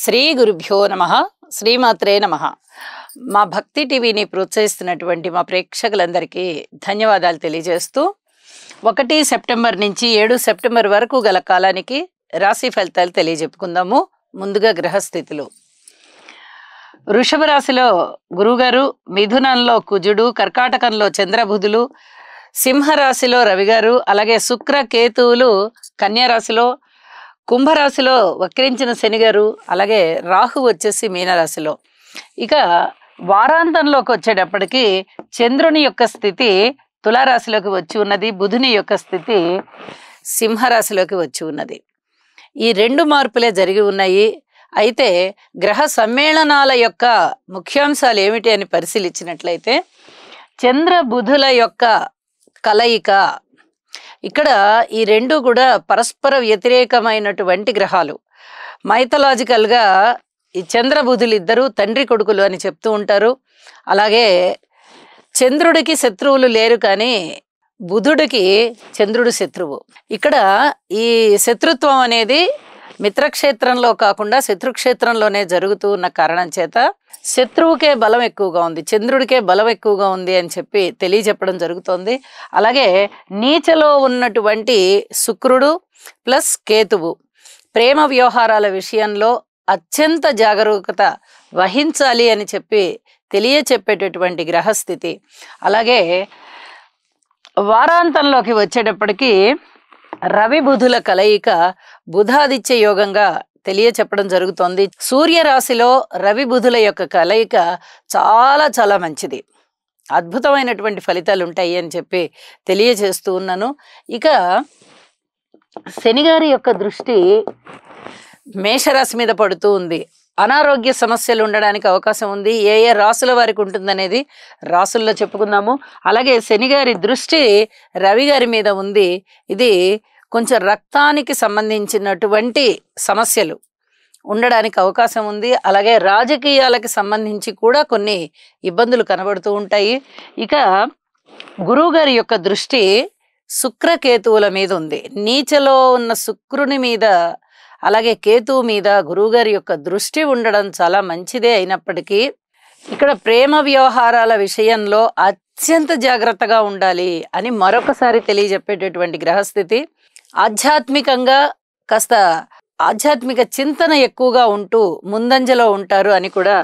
శ్రీ గురుభ్యో నమః. శ్రీమాత్రే నమః. మా భక్తి టీవీని ప్రోత్సహిస్తున్నటువంటి మా ప్రేక్షకులందరికీ ధన్యవాదాలు తెలియజేస్తూ 1 సెప్టెంబర్ నుంచి 7 సెప్టెంబర్ వరకు గల కాలానికి రాశి ఫలితాలు తెలియజెప్పుకుందాము. ముందుగా గ్రహస్థితులు. వృషభ రాశిలో గురుగారు, మిథునంలో కుజుడు, కర్కాటకంలో చంద్రబుధులు, సింహరాశిలో రవిగారు, అలాగే శుక్ర కేతువులు కన్యారాశిలో, కుంభరాశిలో వక్రించిన శనిగారు, అలాగే రాహు వచ్చేసి మీనరాశిలో. ఇక వారాంతంలోకి వచ్చేటప్పటికి చంద్రుని యొక్క స్థితి తులారాశిలోకి వచ్చి ఉన్నది, బుధుని యొక్క స్థితి సింహరాశిలోకి వచ్చి ఉన్నది. ఈ 2 మార్పులే జరిగి ఉన్నాయి. అయితే గ్రహ సమ్మేళనాల యొక్క ముఖ్యాంశాలు ఏమిటి అని పరిశీలించినట్లయితే చంద్ర బుధుల యొక్క కలయిక. ఇక్కడ ఈ 2 కూడా పరస్పర వ్యతిరేకమైనటువంటి గ్రహాలు. మైథలాజికల్గా ఈ చంద్ర బుధులు ఇద్దరు తండ్రి కొడుకులు అని చెప్తూ ఉంటారు. అలాగే చంద్రుడికి శత్రువులు లేరు, కానీ బుధుడికి చంద్రుడు శత్రువు. ఇక్కడ ఈ శత్రుత్వం అనేది మిత్రక్షేత్రంలో కాకుండా శత్రుక్షేత్రంలోనే జరుగుతూ ఉన్న కారణం చేత శత్రువుకే బలం ఎక్కువగా ఉంది, చంద్రుడికే బలం ఎక్కువగా ఉంది అని చెప్పి తెలియజెప్పడం జరుగుతోంది. అలాగే నీచలో ఉన్నటువంటి శుక్రుడు ప్లస్ కేతువు ప్రేమ వ్యవహారాల విషయంలో అత్యంత జాగరూకత వహించాలి అని చెప్పి తెలియచెప్పేటటువంటి గ్రహస్థితి. అలాగే వారాంతంలోకి వచ్చేటప్పటికి రవి బుధుల కలయిక బుధాదిత్య యోగంగా తెలియచెప్పడం జరుగుతోంది. సూర్యరాశిలో రవి బుధుల యొక్క కలయిక చాలా చాలా మంచిది, అద్భుతమైనటువంటి ఫలితాలు ఉంటాయి అని చెప్పి తెలియజేస్తూ ఉన్నాను. ఇక శనిగారి యొక్క దృష్టి మేషరాశి మీద పడుతూ ఉంది. అనారోగ్య సమస్యలు ఉండడానికి అవకాశం ఉంది. ఏ ఏ రాసుల వారికి ఉంటుందనేది రాసుల్లో చెప్పుకుందాము. అలాగే శనిగారి దృష్టి రవి గారి మీద ఉంది. ఇది కొంచెం రక్తానికి సంబంధించినటువంటి సమస్యలు ఉండడానికి అవకాశం ఉంది. అలాగే రాజకీయాలకు సంబంధించి కూడా కొన్ని ఇబ్బందులు కనబడుతూ ఉంటాయి. ఇక గురువు గారి యొక్క దృష్టి శుక్రకేతువుల మీద ఉంది. నీచలో ఉన్న శుక్రుని మీద అలాగే కేతువు మీద గురువుగారి యొక్క దృష్టి ఉండడం చాలా మంచిదే. అయినప్పటికీ ఇక్కడ ప్రేమ వ్యవహారాల విషయంలో అత్యంత జాగ్రత్తగా ఉండాలి అని మరొకసారి తెలియజెప్పేటటువంటి గ్రహస్థితి. ఆధ్యాత్మికంగా కాస్త ఆధ్యాత్మిక చింతన ఎక్కువగా ఉంటూ ముందంజలో ఉంటారు అని కూడా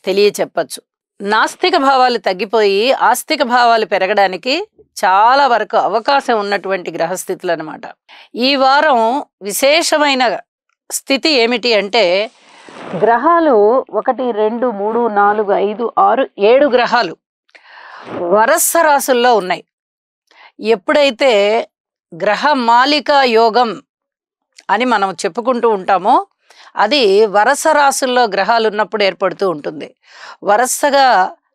తెలియచెప్పచ్చు. నాస్తిక భావాలు తగ్గిపోయి ఆస్తిక భావాలు పెరగడానికి చాలా వరకు అవకాశం ఉన్నటువంటి గ్రహస్థితులు అన్నమాట. ఈ వారం విశేషమైన స్థితి ఏమిటి అంటే గ్రహాలు 1, 2, 3, 4, 5, 6, 7 గ్రహాలు వరస రాసుల్లో ఉన్నాయి. ఎప్పుడైతే గ్రహ మాలికా యోగం అని మనం చెప్పుకుంటూ ఉంటామో అది వరస రాసుల్లో గ్రహాలు ఉన్నప్పుడు ఏర్పడుతూ ఉంటుంది. వరసగా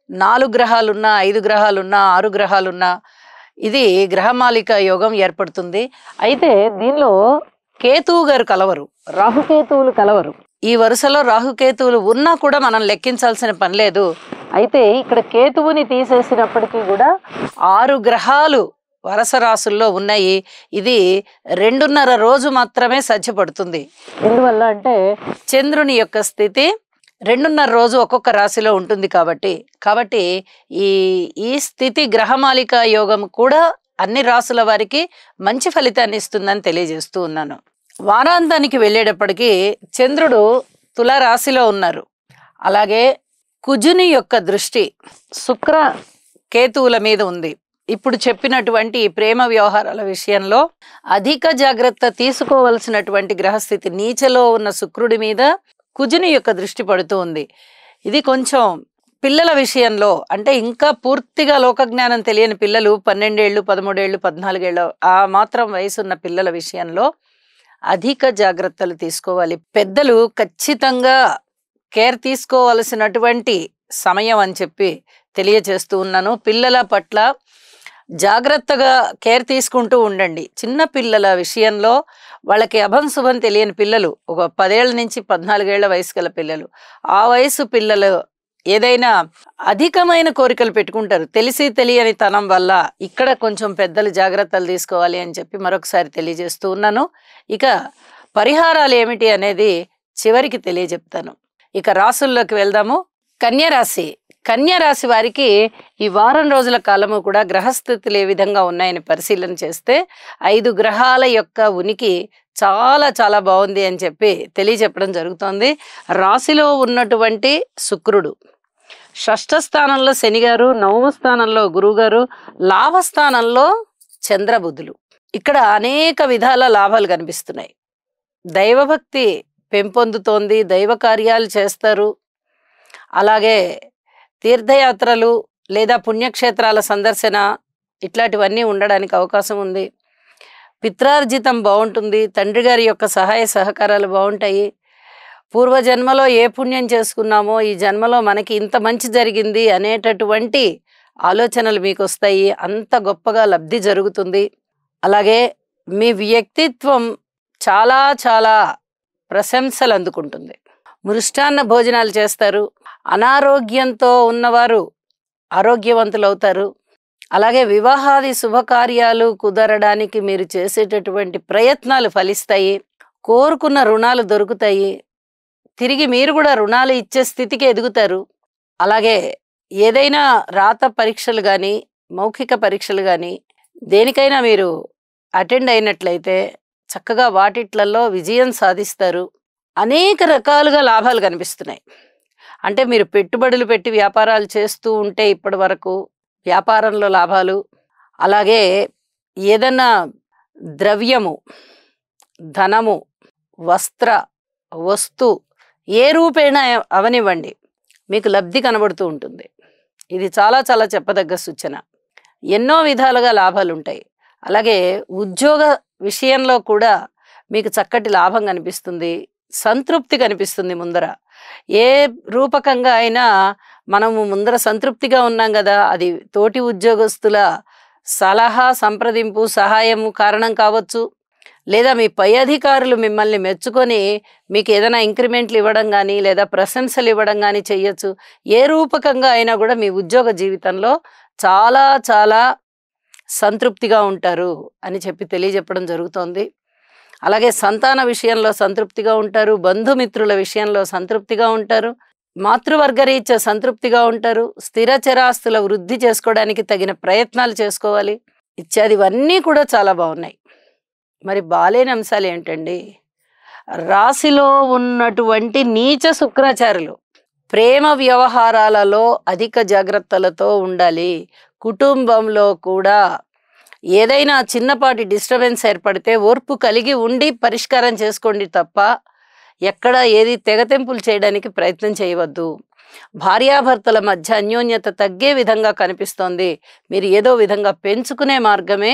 4 గ్రహాలున్నా 5 గ్రహాలున్నా 6 గ్రహాలున్నా ఇది గ్రహమాలిక యోగం ఏర్పడుతుంది. అయితే దీనిలో కేతువు గారు కలవరు, రాహుకేతువులు కలవరు. ఈ వరుసలో రాహుకేతువులు ఉన్నా కూడా మనం లెక్కించాల్సిన పని లేదు. అయితే ఇక్కడ కేతువుని తీసేసినప్పటికీ కూడా 6 గ్రహాలు వరస రాసుల్లో ఉన్నాయి. ఇది 2.5 రోజు మాత్రమే సాధ్యపడుతుంది. ఎందువల్ల అంటే చంద్రుని యొక్క స్థితి 2.5 రోజు ఒక్కొక్క రాశిలో ఉంటుంది కాబట్టి ఈ స్థితి గ్రహమాలిక యోగం కూడా అన్ని రాసుల వారికి మంచి ఫలితాన్ని ఇస్తుందని తెలియజేస్తూ ఉన్నాను. వారాంతానికి వెళ్ళేటప్పటికీ చంద్రుడు తుల రాశిలో ఉన్నారు. అలాగే కుజుని యొక్క దృష్టి శుక్ర కేతువుల మీద ఉంది. ఇప్పుడు చెప్పినటువంటి ప్రేమ వ్యవహారాల విషయంలో అధిక జాగ్రత్త తీసుకోవలసినటువంటి గ్రహస్థితి. నీచలో ఉన్న శుక్రుడి మీద కుజుని యొక్క దృష్టి పడుతూ ఉంది. ఇది కొంచెం పిల్లల విషయంలో అంటే ఇంకా పూర్తిగా లోకజ్ఞానం తెలియని పిల్లలు 12 ఏళ్ళు 13 ఏళ్ళు 14 ఏళ్ళు ఆ మాత్రం వయసున్న పిల్లల విషయంలో అధిక జాగ్రత్తలు తీసుకోవాలి. పెద్దలు ఖచ్చితంగా కేర్ తీసుకోవలసినటువంటి సమయం అని చెప్పి తెలియజేస్తూ ఉన్నాను. పిల్లల పట్ల జాగ్రత్తగా కేర్ తీసుకుంటూ ఉండండి. చిన్న పిల్లల విషయంలో వాళ్ళకి అభం శుభం తెలియని పిల్లలు, ఒక 10 ఏళ్ల నుంచి 14 ఏళ్ల వయసు గల పిల్లలు, ఆ వయసు పిల్లలు ఏదైనా అధికమైన కోరికలు పెట్టుకుంటారు తెలిసి తెలియని తనం వల్ల. ఇక్కడ కొంచెం పెద్దలు జాగ్రత్తలు తీసుకోవాలి అని చెప్పి మరొకసారి తెలియజేస్తూ ఉన్నాను. ఇక పరిహారాలు ఏమిటి అనేది చివరికి తెలియజెప్తాను. ఇక రాసుల్లోకి వెళ్దాము. కన్యరాశి. కన్యరాశి వారికి ఈ వారం రోజుల కాలము కూడా గ్రహస్థితులు ఏ విధంగా ఉన్నాయని పరిశీలన చేస్తే 5 గ్రహాల యొక్క ఉనికి చాలా చాలా బాగుంది అని చెప్పి తెలియజెప్పడం జరుగుతోంది. రాశిలో ఉన్నటువంటి శుక్రుడు, షష్ఠ స్థానంలో శనిగారు, 9వ స్థానంలో గురువుగారు, లాభస్థానంలో చంద్రబుధులు. ఇక్కడ అనేక విధాల లాభాలు కనిపిస్తున్నాయి. దైవభక్తి పెంపొందుతోంది, దైవ కార్యాలు చేస్తారు. అలాగే తీర్థయాత్రలు లేదా పుణ్యక్షేత్రాల సందర్శన ఇట్లాంటివన్నీ ఉండడానికి అవకాశం ఉంది. పిత్రార్జితం బాగుంటుంది. తండ్రి గారి యొక్క సహాయ సహకారాలు బాగుంటాయి. పూర్వజన్మలో ఏ పుణ్యం చేసుకున్నామో ఈ జన్మలో మనకి ఇంత మంచి జరిగింది అనేటటువంటి ఆలోచనలు మీకు వస్తాయి. అంత గొప్పగా లబ్ధి జరుగుతుంది. అలాగే మీ వ్యక్తిత్వం చాలా చాలా ప్రశంసలు అందుకుంటుంది. మృష్టాన్న భోజనాలు చేస్తారు. అనారోగ్యంతో ఉన్నవారు ఆరోగ్యవంతులు అవుతారు. అలాగే వివాహాది శుభకార్యాలు కుదరడానికి మీరు చేసేటటువంటి ప్రయత్నాలు ఫలిస్తాయి. కోరుకున్న రుణాలు దొరుకుతాయి. తిరిగి మీరు కూడా రుణాలు ఇచ్చే స్థితికి ఎదుగుతారు. అలాగే ఏదైనా రాత పరీక్షలు కానీ మౌఖిక పరీక్షలు కానీ దేనికైనా మీరు అటెండ్ అయినట్లయితే చక్కగా వాటిట్లలో విజయం సాధిస్తారు. అనేక రకాలుగా లాభాలు కనిపిస్తున్నాయి. అంటే మీరు పెట్టుబడులు పెట్టి వ్యాపారాలు చేస్తూ ఉంటే ఇప్పటి వరకు వ్యాపారంలో లాభాలు, అలాగే ఏదన్నా ద్రవ్యము, ధనము, వస్త్ర, వస్తు ఏ రూపేణా అవనివ్వండి మీకు లబ్ధి కనబడుతూ ఉంటుంది. ఇది చాలా చాలా చెప్పదగ్గ సూచన. ఎన్నో విధాలుగా లాభాలు ఉంటాయి. అలాగే ఉద్యోగ విషయంలో కూడా మీకు చక్కటి లాభం కనిపిస్తుంది, సంతృప్తి కనిపిస్తుంది. ముందర ఏ రూపకంగా అయినా మనము ముందర సంతృప్తిగా ఉన్నాం కదా, అది తోటి ఉద్యోగస్తుల సలహా, సంప్రదింపు, సహాయము కారణం కావచ్చు. లేదా మీ పై అధికారులు మిమ్మల్ని మెచ్చుకొని మీకు ఏదైనా ఇంక్రిమెంట్లు ఇవ్వడం కానీ లేదా ప్రశంసలు ఇవ్వడం కానీ చెయ్యొచ్చు. ఏ రూపకంగా అయినా కూడా మీ ఉద్యోగ జీవితంలో చాలా చాలా సంతృప్తిగా ఉంటారు అని చెప్పి తెలియజెప్పడం జరుగుతోంది. అలాగే సంతాన విషయంలో సంతృప్తిగా ఉంటారు, బంధుమిత్రుల విషయంలో సంతృప్తిగా ఉంటారు, మాతృవర్గరీత్యా సంతృప్తిగా ఉంటారు. స్థిర చరాస్తుల వృద్ధి చేసుకోవడానికి తగిన ప్రయత్నాలు చేసుకోవాలి. ఇత్యాదివన్నీ కూడా చాలా బాగున్నాయి. మరి బాలేని అంశాలు ఏంటండి? రాశిలో ఉన్నటువంటి నీచ శుక్రాచారులు ప్రేమ వ్యవహారాలలో అధిక జాగ్రత్తలతో ఉండాలి. కుటుంబంలో కూడా ఏదైనా చిన్నపాటి డిస్టర్బెన్స్ ఏర్పడితే ఓర్పు కలిగి ఉండి పరిష్కారం చేసుకోండి తప్ప ఎక్కడ ఏది తెగతెంపులు చేయడానికి ప్రయత్నం చేయవద్దు. భార్యాభర్తల మధ్య అన్యోన్యత తగ్గే విధంగా కనిపిస్తోంది. మీరు ఏదో విధంగా పెంచుకునే మార్గమే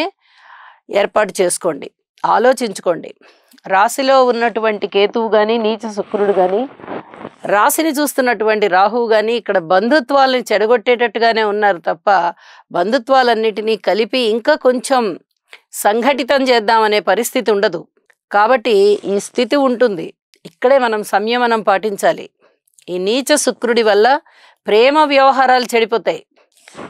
ఏర్పాటు చేసుకోండి, ఆలోచించుకోండి. రాశిలో ఉన్నటువంటి కేతువు కానీ, నీచ శుక్రుడు కానీ, రాశిని చూస్తున్నటువంటి రాహువు కానీ ఇక్కడ బంధుత్వాలని చెడగొట్టేటట్టుగానే ఉన్నారు తప్ప బంధుత్వాలన్నిటినీ కలిపి ఇంకా కొంచెం సంఘటితం చేద్దామనే పరిస్థితి ఉండదు. కాబట్టి ఈ స్థితి ఉంటుంది. ఇక్కడే మనం సంయమనం పాటించాలి. ఈ నీచ శుక్రుడి వల్ల ప్రేమ వ్యవహారాలు చెడిపోతాయి.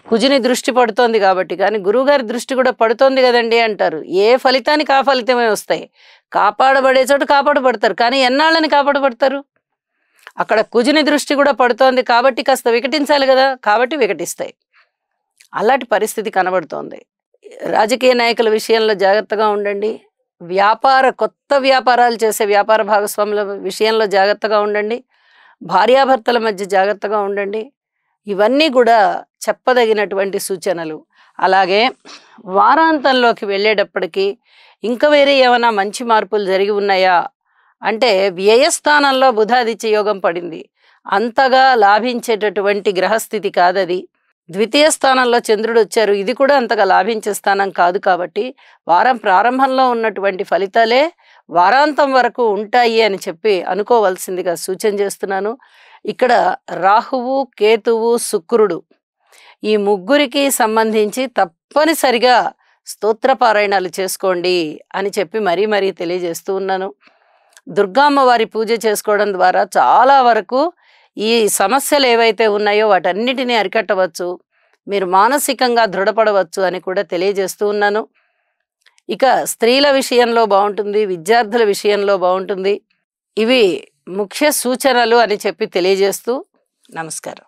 కుజుని దృష్టి పడుతోంది కాబట్టి, కానీ గురువుగారి దృష్టి కూడా పడుతోంది కదండి అంటారు. ఏ ఫలితానికి ఆ ఫలితమే వస్తాయి. కాపాడబడే చోట కాపాడబడతారు, కానీ ఎన్నాళ్ళని కాపాడబడతారు? అక్కడ కుజుని దృష్టి కూడా పడుతోంది కాబట్టి కాస్త వికటించాలి కదా, కాబట్టి వికటిస్తాయి. అలాంటి పరిస్థితి కనబడుతోంది. రాజకీయ నాయకుల విషయంలో జాగ్రత్తగా ఉండండి. కొత్త వ్యాపారాలు చేసే వ్యాపార భాగస్వాముల విషయంలో జాగ్రత్తగా ఉండండి. భార్యాభర్తల మధ్య జాగ్రత్తగా ఉండండి. ఇవన్నీ కూడా చెప్పదగినటువంటి సూచనలు. అలాగే వారాంతంలోకి వెళ్ళేటప్పటికీ ఇంకా వేరే ఏమైనా మంచి మార్పులు జరిగి ఉన్నాయా అంటే, వ్యయస్థానంలో బుధాదిత్య యోగం పడింది. అంతగా లాభించేటటువంటి గ్రహస్థితి కాదది. ద్వితీయ స్థానంలో చంద్రుడు వచ్చారు, ఇది కూడా అంతగా లాభించే స్థానం కాదు. కాబట్టి వారం ప్రారంభంలో ఉన్నటువంటి ఫలితాలే వారాంతం వరకు ఉంటాయి అని చెప్పి అనుకోవాల్సిందిగా సూచన చేస్తున్నాను. ఇక్కడ రాహువు, కేతువు, శుక్రుడు ఈ ముగ్గురికి సంబంధించి తప్పనిసరిగా స్తోత్రపారాయణాలు చేసుకోండి అని చెప్పి మరీ తెలియజేస్తూ ఉన్నాను. దుర్గామ్మ వారి పూజ చేసుకోవడం ద్వారా చాలా వరకు ఈ సమస్యలు ఏవైతే ఉన్నాయో వాటన్నిటినీ అరికట్టవచ్చు, మీరు మానసికంగా దృఢపడవచ్చు అని కూడా తెలియజేస్తూ ఉన్నాను. ఇక స్త్రీల విషయంలో బాగుంటుంది, విద్యార్థుల విషయంలో బాగుంటుంది. ఇవి ముఖ్య సూచనలు అని చెప్పి తెలియజేస్తూ నమస్కారం.